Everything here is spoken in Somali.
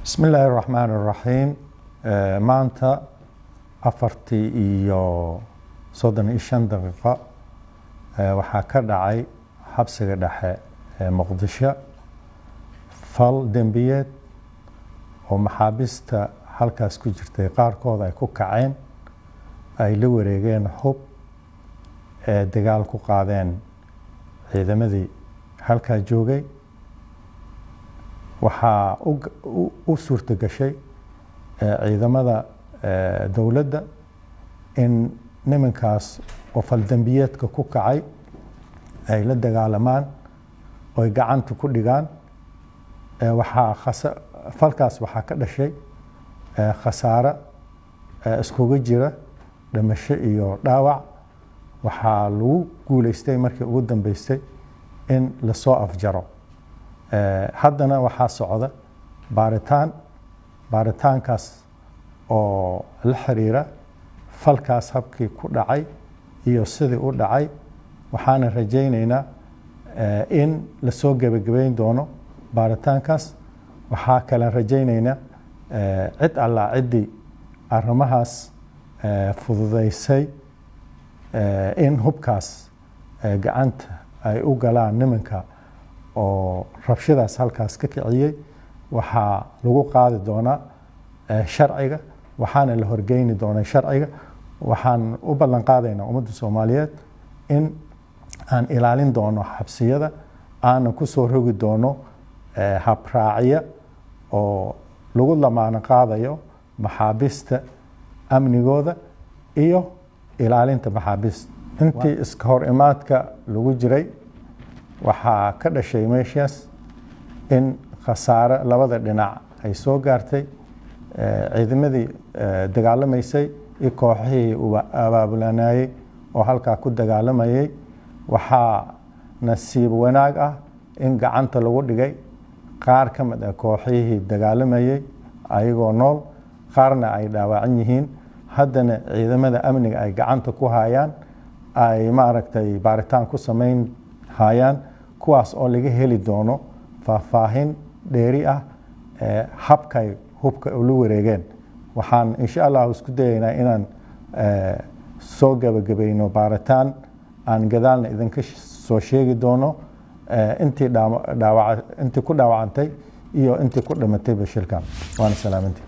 بسم الله الرحمن الرحيم maanta 4:35 daqiiqo waxaa ka dhacay xabsiga dhexe ee Muqdisho fal dambiyeed oo maxaabiista halkaas ku jirtay qaarkood ay ku kaceen ay la wareegeen hub ee dagaal ku qaadeen ciidamadii halka joogay waxaa u suurta gashay ciidamada dawladda in nimankaas oo fal dambiyeedka ku kacay ay la dagaalamaan oo gacanta ku dhigaan falkaas waxaa ka dhashay khasaare iskugu jira dhimasho iyo dhaawac waxaa lagu guuleystay markii ugu dambeysay in la soo afjaro haddana waxaa socda baaritaankaas oo la xiriira falkaas habkii ku dhacay iyo sidii u dhacay waxaana rajaynaynaa in la soo gabagabayn doono baaritaankaas waxaa kale rajaynaynaa cid alla ciddii arrimahaas fududeysay in hubkaas gacanta ay u galaan nimanka oo rabshadaas halkaas ka kiciyay waxaa lagu qaadi doonaa sharciga waxaana la horgeyni doonaa sharciga waxaan u ballan qaadaynaa ummadda Soomaaliyeed in aan ilaalin doono xabsiyada aan ku soo rogi doono habraaciya oo lagu lamaana qaadayo maxaabiista amnigooda iyo ilaalinta maxaabiista intii iska hor imaadka lagu jiray waxaa ka dhashay meeshaas in khasaare labada dhinac ay soo gaartay ciidamadii dagaalamaysay iyo kooxihii abaabulanayay oo halkaa ku dagaalamayay waxaa nasiib wanaag ah in gacanta lagu dhigay qaar ka mid ah kooxihii dagaalamayay ayagoo nool qaarna ay dhaawacan yihiin haddana ciidamada amniga ay gacanta ku hayaan ay maaragtay baaritaan ku samayn hayaan kuwaas oo laga heli doono faahfaahin dheeri ah habkay hubka u la wareegeen waxaan insha Allah isku dayaynaa inaan soo gabagabayno baaritaan aan gadaalna idinka soo sheegi doono intii ku dhaawacantay iyo intii ku dhimatay bashilkan waana salaamantii